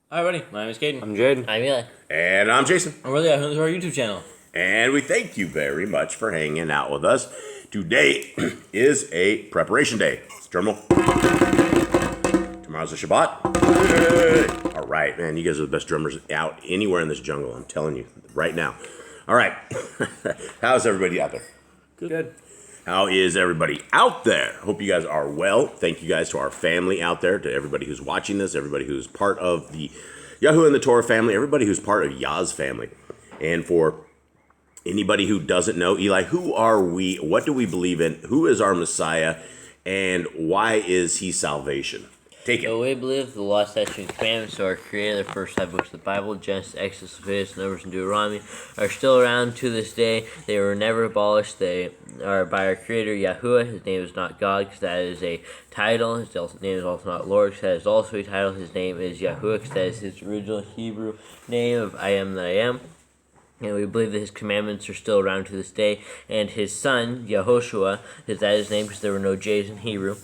Hi, everybody. My name is Caden. I'm Jaden. I'm Eli. And I'm Jason. And we're the Yahoo to our YouTube channel. And we thank you very much for hanging out with us. Today is a preparation day. Drum roll. Tomorrow's a Shabbat. All right, man. You guys are the best drummers out anywhere in this jungle. I'm telling you right now. All right. How's everybody out there? Good. How is everybody out there? Hope you guys are well. Thank you guys to our family out there, to everybody who's watching this, everybody who's part of the Yahoo and the Torah family, everybody who's part of Yah's family. And for anybody who doesn't know, Eli, who are we? What do we believe in? Who is our Messiah? And why is he salvation? Take it. So we believe the law, statutes, and commandments of our Creator, the first 5 books of the Bible, Genesis, Exodus, Leviticus, Numbers, and Deuteronomy, are still around to this day. They were never abolished. They are by our Creator, Yahuwah. His name is not God, because that is a title. His name is also not Lord, because that is also a title. His name is Yahuwah, because that is his original Hebrew name of I am that I am. And we believe that his commandments are still around to this day. And his son, Yehoshua, is that his name, because there were no J's in Hebrew.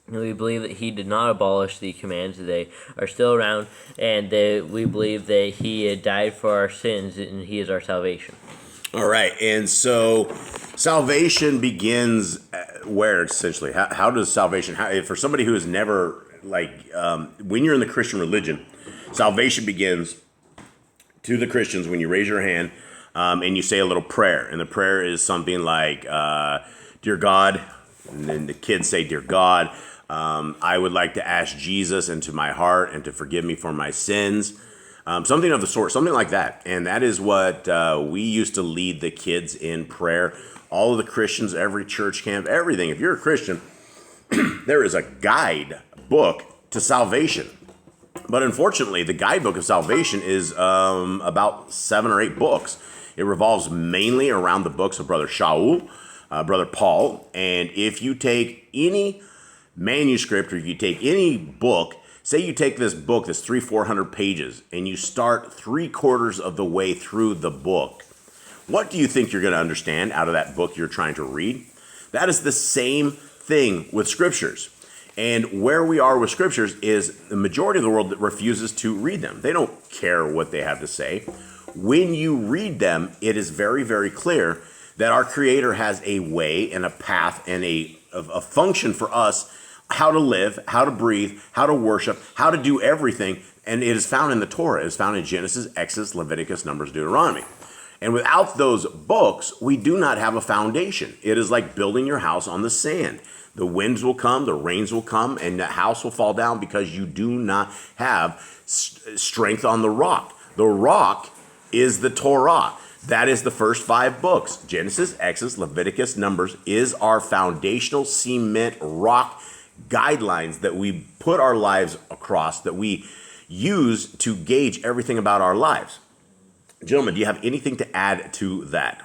And we believe that he did not abolish the commands. They are still around, and we believe that he had died for our sins, and he is our salvation. All right, and so salvation begins where, essentially? How does salvation, for somebody who has never, when you're in the Christian religion, salvation begins to the Christians when you raise your hand and you say a little prayer. And the prayer is something like, Dear God, and then the kids say, Dear God, I would like to ask Jesus into my heart and to forgive me for my sins. Something of the sort, something like that. And that is what we used to lead the kids in prayer. All of the Christians, every church camp, everything. If you're a Christian, there is a guide book to salvation. But unfortunately, the guidebook of salvation is about 7 or 8 books. It revolves mainly around the books of Brother Shaul, Brother Paul. And if you take any manuscript, or if you take any book, say you take this book that's 300-400 pages, and you start 3/4 of the way through the book, what do you think you're going to understand out of that book you're trying to read? That is the same thing with scriptures. And where we are with scriptures is the majority of the world that refuses to read them. They don't care what they have to say. When you read them, it is very, very clear that our Creator has a way and a path and a function for us, how to live, how to breathe, how to worship, how to do everything. And it is found in the Torah. It is found in Genesis, Exodus, Leviticus, Numbers, Deuteronomy. And without those books, we do not have a foundation. It is like building your house on the sand. The winds will come, the rains will come, and the house will fall down because you do not have strength on the rock. The rock is the Torah. That is the first 5 books. Genesis, Exodus, Leviticus, Numbers is our foundational cement rock guidelines that we put our lives across, that we use to gauge everything about our lives. Gentlemen, do you have anything to add to that?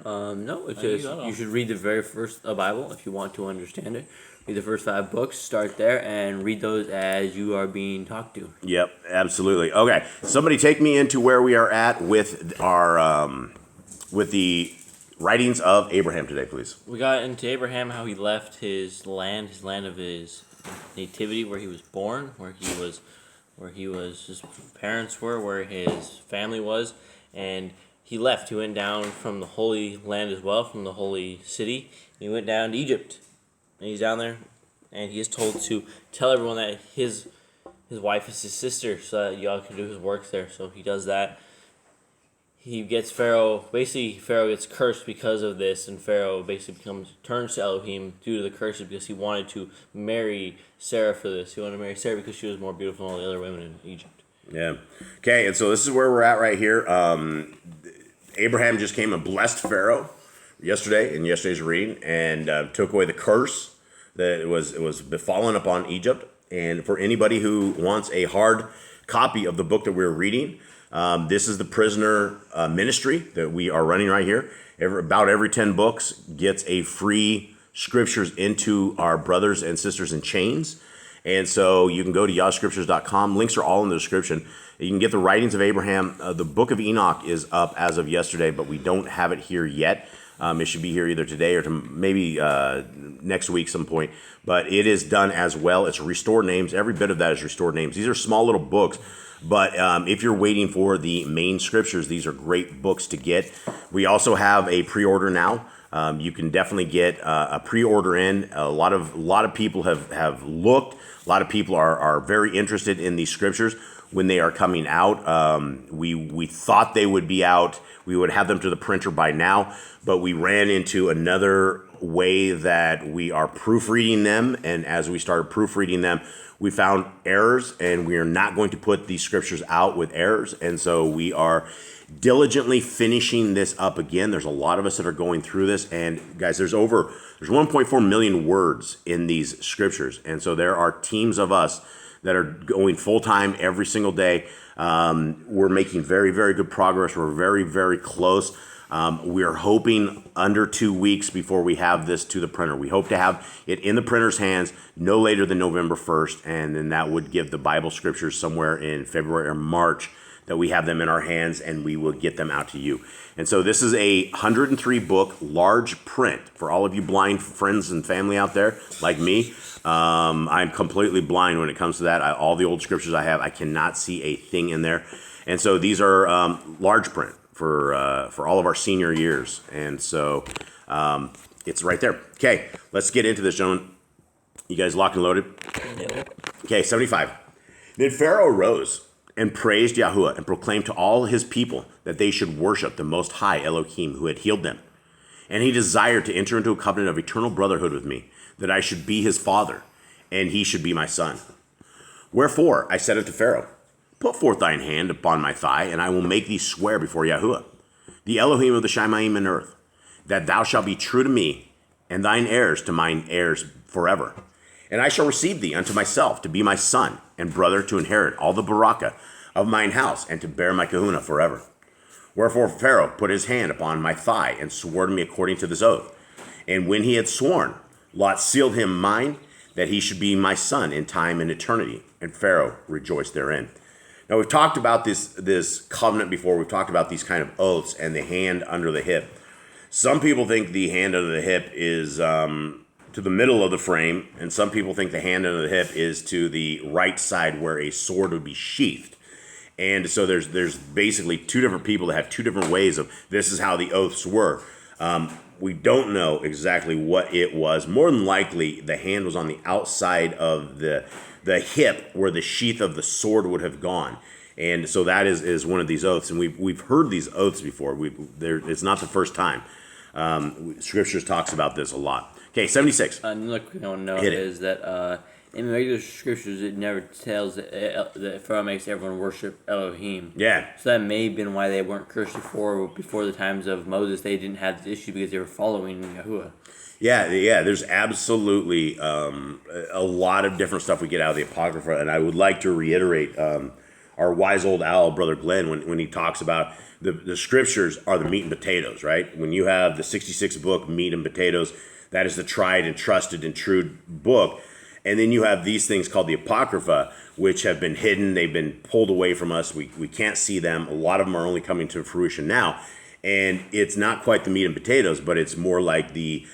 No, it's just you should read the very first Bible if you want to understand it. Read the first 5 books, start there, and read those as you are being talked to. Yep, absolutely. Okay, somebody take me into where we are at with our with the writings of Abraham today, please. We got into Abraham, how he left his land of his nativity, where he was born, where his parents were, where his family was, and he left. He went down from the Holy Land as well, from the Holy City. He went down to Egypt, and he's down there, and he is told to tell everyone that his wife is his sister, so that y'all can do his work there. So he does that. He gets Pharaoh gets cursed because of this, and Pharaoh basically turns to Elohim due to the curses because he wanted to marry Sarah for this. He wanted to marry Sarah because she was more beautiful than all the other women in Egypt. Yeah. Okay, and so this is where we're at right here. Abraham just came and blessed Pharaoh yesterday in yesterday's reading, and took away the curse that it was befallen upon Egypt. And for anybody who wants a hard copy of the book that we're reading, this is the prisoner ministry that we are running right here. About every 10 books gets a free scriptures into our brothers and sisters in chains. And so you can go to YahScriptures.com. Links are all in the description. You can get the writings of Abraham. The book of Enoch is up as of yesterday, but we don't have it here yet. It should be here either today or maybe next week some point. But it is done as well. It's restored names. Every bit of that is restored names. These are small little books. But if you're waiting for the main scriptures, these are great books to get. We also have a pre-order now. You can definitely get a pre-order in. A lot of people have looked. A lot of people are very interested in these scriptures when they are coming out. We thought they would be out. We would have them to the printer by now, but we ran into another way that we are proofreading them. And as we started proofreading them, we found errors, and we are not going to put these scriptures out with errors. And so we are diligently finishing this up again. There's a lot of us that are going through this, and guys, there's 1.4 million words in these scriptures. And so there are teams of us that are going full-time every single day. We're making very, very good progress. We're very, very close. We are hoping under 2 weeks before we have this to the printer. We hope to have it in the printer's hands no later than November 1st, and then that would give the Bible scriptures somewhere in February or March that we have them in our hands, and we will get them out to you. And so this is a 103 book large print for all of you blind friends and family out there like me. I'm completely blind when it comes to that. All the old scriptures I have, I cannot see a thing in there. And so these are large print for all of our senior years. And so it's right there. Okay, let's get into this, gentlemen. You guys locked and loaded? Okay, 75. Then Pharaoh rose and praised Yahuwah and proclaimed to all his people that they should worship the Most High Elohim who had healed them. And he desired to enter into a covenant of eternal brotherhood with me, that I should be his father, and he should be my son. Wherefore I said unto Pharaoh, put forth thine hand upon my thigh, and I will make thee swear before Yahuwah, the Elohim of the Shamayim and earth, that thou shalt be true to me, and thine heirs to mine heirs forever. And I shall receive thee unto myself to be my son and brother, to inherit all the baraka of mine house, and to bear my kahuna forever. Wherefore Pharaoh put his hand upon my thigh, and swore to me according to this oath. And when he had sworn, Lot sealed him mine, that he should be my son in time and eternity. And Pharaoh rejoiced therein. Now we've talked about this covenant before. We've talked about these kind of oaths and the hand under the hip. Some people think the hand under the hip is to the middle of the frame, and some people think the hand under the hip is to the right side where a sword would be sheathed. And so there's basically two different people that have two different ways of this is how the oaths were. We don't know exactly what it was. More than likely, the hand was on the outside of the hip where the sheath of the sword would have gone. And so that is one of these oaths. And we've heard these oaths before. It's not the first time. Scriptures talks about this a lot. Okay, 76. Another quick note is that in the regular scriptures, it never tells that Pharaoh makes everyone worship Elohim. Yeah. So that may have been why they weren't cursed before the times of Moses. They didn't have this issue because they were following Yahuwah. Yeah. There's absolutely a lot of different stuff we get out of the Apocrypha, and I would like to reiterate our wise old owl, Brother Glenn, when he talks about the scriptures are the meat and potatoes, right? When you have the 66 book meat and potatoes, that is the tried and trusted and true book. And then you have these things called the Apocrypha, which have been hidden. They've been pulled away from us. We can't see them. A lot of them are only coming to fruition now. And it's not quite the meat and potatoes, but it's more like the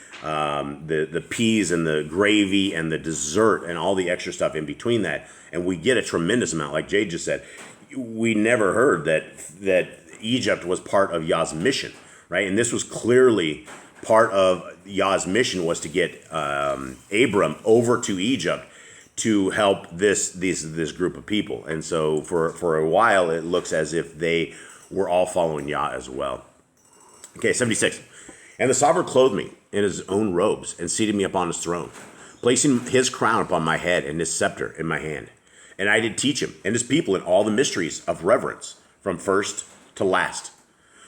peas and the gravy and the dessert and all the extra stuff in between that. And we get a tremendous amount. Like Jade just said, we never heard that Egypt was part of Yah's mission, right? And this was clearly part of Yah's mission, was to get Abram over to Egypt to help this group of people. And so for a while, it looks as if they were all following Yah as well. Okay, 76. And the sovereign clothed me in his own robes and seated me upon his throne, placing his crown upon my head and his scepter in my hand. And I did teach him and his people in all the mysteries of reverence from first to last.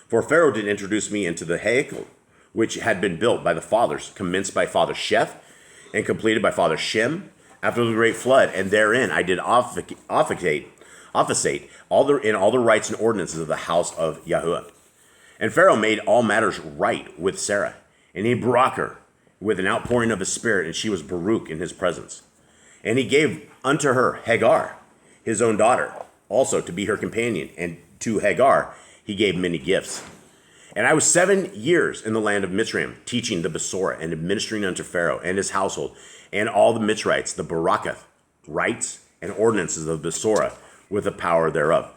For Pharaoh did introduce me into the Heikel, which had been built by the fathers, commenced by Father Sheth, and completed by Father Shem, after the great flood. And therein I did officiate all the rights and ordinances of the house of Yahuwah. And Pharaoh made all matters right with Sarah, and he brought her with an outpouring of his spirit, and she was Baruch in his presence. And he gave unto her Hagar, his own daughter, also to be her companion, and to Hagar he gave many gifts. And I was 7 years in the land of Mitzrayim, teaching the Besorah and administering unto Pharaoh and his household and all the Mitzrites, the Barakath, rites and ordinances of Besorah with the power thereof.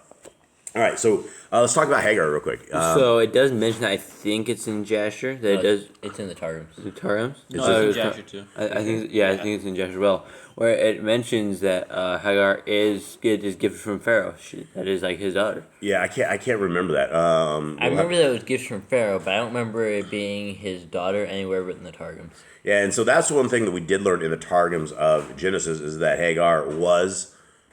All right, so let's talk about Hagar real quick. So it does mention, I think it's in Jasher. That No, it does. It's in the Targums. The Targums? No, it's in Jasher too. I think it's in Jasher as well, where it mentions that Hagar is gifted from Pharaoh. That is like his daughter. Yeah, I can't remember that. I remember that it was gifts from Pharaoh, but I don't remember it being his daughter anywhere but in the Targums. Yeah, and so that's one thing that we did learn in the Targums of Genesis is that Hagar was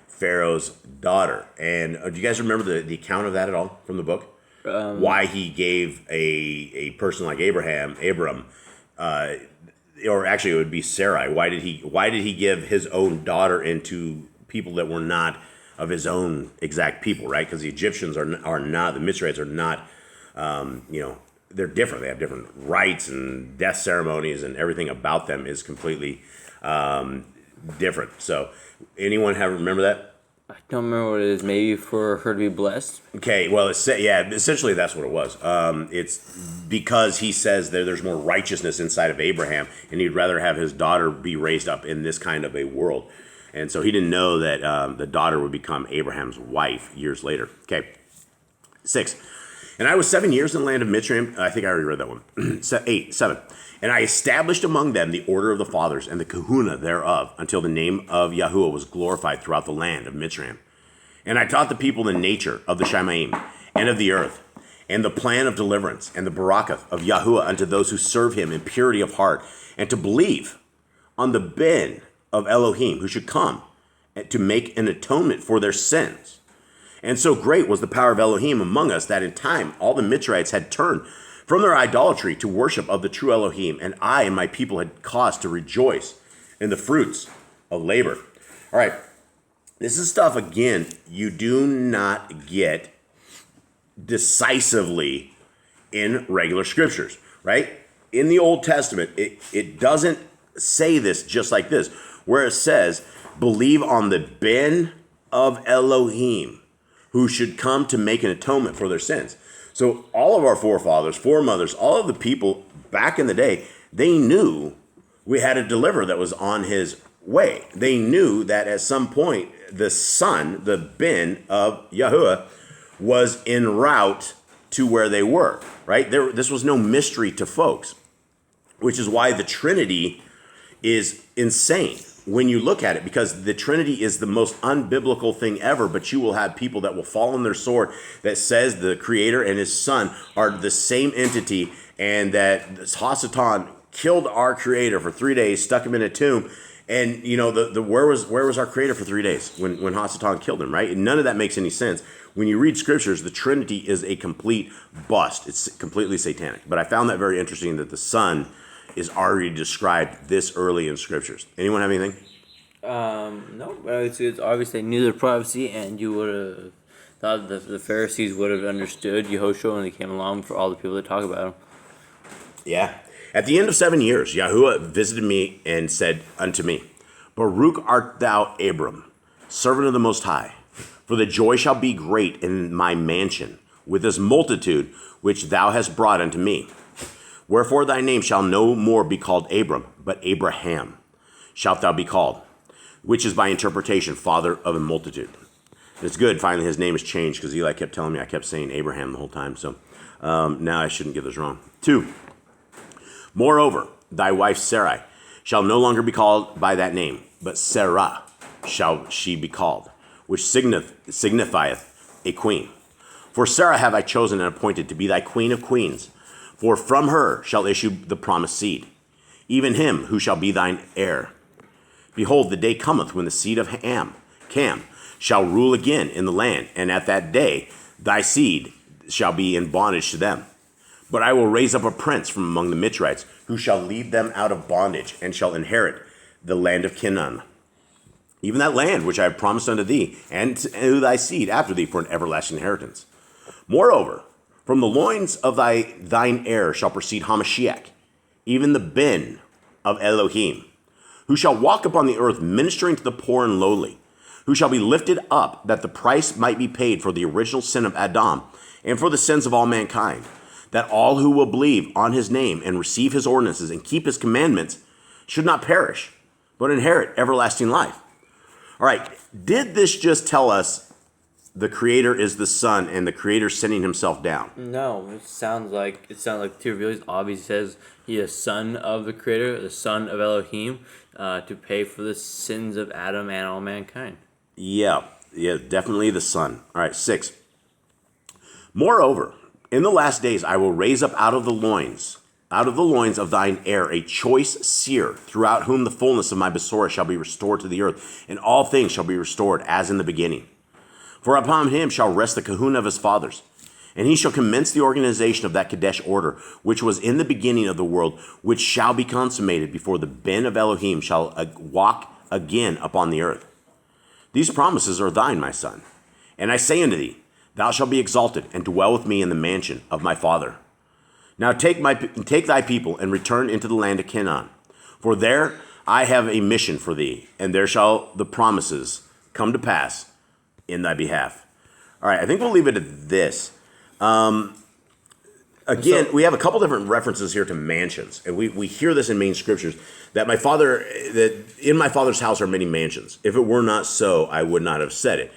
Pharaoh's daughter. And do you guys remember the account of that at all from the book? Why he gave a person like Abram, or actually it would be Sarai. Why did he give his own daughter into people that were not of his own exact people, right? Because the Egyptians are not, the Mitzrites are not, they're different. They have different rites and death ceremonies, and everything about them is completely different. So anyone remember that? I don't remember what it is. Maybe for her to be blessed. Okay, well, essentially that's what it was. It's because he says there's more righteousness inside of Abraham, and he'd rather have his daughter be raised up in this kind of a world. And so he didn't know that the daughter would become Abraham's wife years later. Okay, 6. And I was 7 years in the land of Mitzrayim. I think I already read that one. 7. And I established among them the order of the fathers and the kahuna thereof, until the name of Yahuwah was glorified throughout the land of Mitzrayim. And I taught the people the nature of the Shemaim and of the earth, and the plan of deliverance, and the barakath of Yahuwah unto those who serve him in purity of heart, and to believe on the ben of Elohim, who should come to make an atonement for their sins. And so great was the power of Elohim among us that in time all the Mitzrites had turned from their idolatry to worship of the true Elohim, and I and my people had cause to rejoice in the fruits of labor. All right, this is stuff, again, you do not get decisively in regular scriptures, right? In the Old Testament, it doesn't say this just like this, where it says, believe on the ben of Elohim, who should come to make an atonement for their sins. So all of our forefathers, foremothers, all of the people back in the day, they knew we had a deliverer that was on his way. They knew that at some point the son, the ben of Yahuwah, was en route to where they were, right? This was no mystery to folks, which is why the Trinity is insane when you look at it, because the Trinity is the most unbiblical thing ever, but you will have people that will fall on their sword that says the Creator and his Son are the same entity, and that Hasatan killed our Creator for 3 days, stuck him in a tomb, and where was our Creator for 3 days when Hasatan killed him, right? And none of that makes any sense. When you read scriptures, the Trinity is a complete bust. It's completely satanic. But I found that very interesting that the Son is already described this early in scriptures. Anyone have anything? No. It's obvious they knew the prophecy, and you would have thought that the Pharisees would have understood Yehoshua when they came along for all the people that talk about him. Yeah. At the end of 7 years, Yahuwah visited me and said unto me, Baruch art thou, Abram, servant of the Most High, for the joy shall be great in my mansion, with this multitude which thou hast brought unto me. Wherefore thy name shall no more be called Abram, but Abraham shalt thou be called, which is by interpretation father of a multitude. It's good, finally his name is changed, because Eli kept telling me I kept saying Abraham the whole time, so now I shouldn't get this wrong. 2, moreover, thy wife Sarai shall no longer be called by that name, but Sarah shall she be called, which signifieth a queen. For Sarah have I chosen and appointed to be thy queen of queens, for from her shall issue the promised seed, even him who shall be thine heir. Behold, the day cometh when the seed of Cam shall rule again in the land, and at that day thy seed shall be in bondage to them. But I will raise up a prince from among the Mitzrites, who shall lead them out of bondage, and shall inherit the land of Canaan, even that land which I have promised unto thee, and to thy seed after thee for an everlasting inheritance. Moreover, from the loins of thine heir shall proceed Hamashiach, even the ben of Elohim, who shall walk upon the earth ministering to the poor and lowly, who shall be lifted up that the price might be paid for the original sin of Adam and for the sins of all mankind, that all who will believe on his name and receive his ordinances and keep his commandments should not perish, but inherit everlasting life. All right, did this just tell us the Creator is the Son and the Creator sending himself down? No, it sounds like to reveal. He obviously says he is son of the Creator, the son of Elohim, to pay for the sins of Adam and all mankind. Yeah, definitely the Son. All right, 6. Moreover, in the last days I will raise up out of the loins of thine heir a choice seer, throughout whom the fullness of my Besorah shall be restored to the earth, and all things shall be restored as in the beginning. For upon him shall rest the kahuna of his fathers, and he shall commence the organization of that Kadesh order, which was in the beginning of the world, which shall be consummated before the Ben of Elohim shall walk again upon the earth. These promises are thine, my son. And I say unto thee, thou shalt be exalted, and dwell with me in the mansion of my father. Now take thy people, and return into the land of Canaan. For there I have a mission for thee, and there shall the promises come to pass in thy behalf. All right, I think we'll leave it at this. Again, we have a couple different references here to mansions, and we hear this in main scriptures that in my father's house are many mansions. If it were not so, I would not have said it.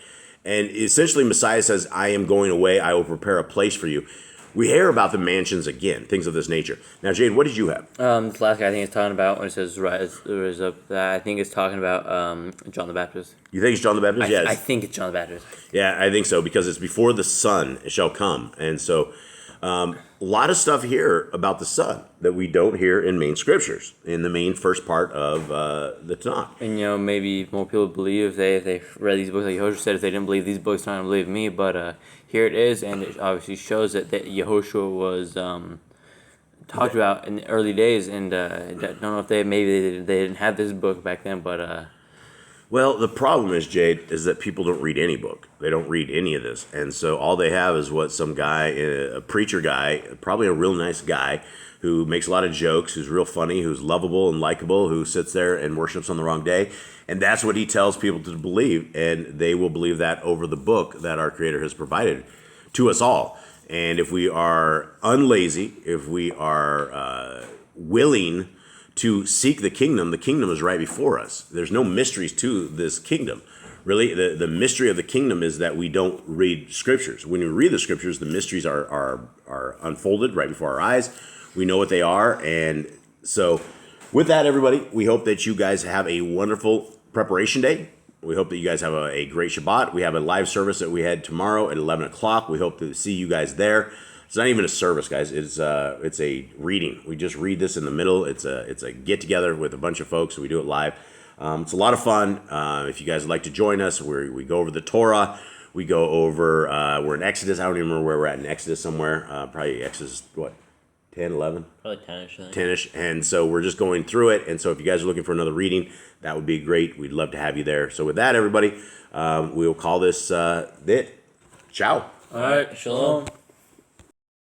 And essentially, Messiah says, I am going away, I will prepare a place for you. We hear about the mansions again, things of this nature. Now, Jade, what did you have? This last guy I think it's talking about when it says rise up. I think it's talking about John the Baptist. You think it's John the Baptist? Yes. I think it's John the Baptist. Yeah, I think so, because it's before the Son shall come. And so a lot of stuff here about the Son that we don't hear in main scriptures, in the main first part of the Tanakh. And, maybe more people believe if they read these books, like Yehoshua said, if they didn't believe these books, they're not going to believe me. But here it is, and it obviously shows that Yehoshua was talked about in the early days. And I don't know if they didn't have this book back then, but... Well, the problem is, Jade, is that people don't read any book. They don't read any of this. And so all they have is what some guy, a preacher guy, probably a real nice guy, who makes a lot of jokes, who's real funny, who's lovable and likable, who sits there and worships on the wrong day. And that's what he tells people to believe. And they will believe that over the book that our Creator has provided to us all. And if we are unlazy, if we are willing to seek the kingdom is right before us. There's no mysteries to this kingdom. Really, the mystery of the kingdom is that we don't read scriptures. When we read the scriptures, the mysteries are unfolded right before our eyes. We know what they are. And so with that, everybody, we hope that you guys have a wonderful preparation day. We hope that you guys have a great Shabbat. We have a live service that we had tomorrow at 11 o'clock. We hope to see you guys there. It's not even a service, guys. It's a reading. We just read this in the middle. It's a get together with a bunch of folks. We do it live. It's a lot of fun. If you guys would like to join us, we go over the Torah. We go over. We're in Exodus. I don't even remember where we're at in Exodus somewhere. Probably Exodus 10, 11? Probably 10ish. 10ish. And so we're just going through it. And so if you guys are looking for another reading, that would be great. We'd love to have you there. So with that, everybody, we'll call this it. Ciao. All right. Shalom.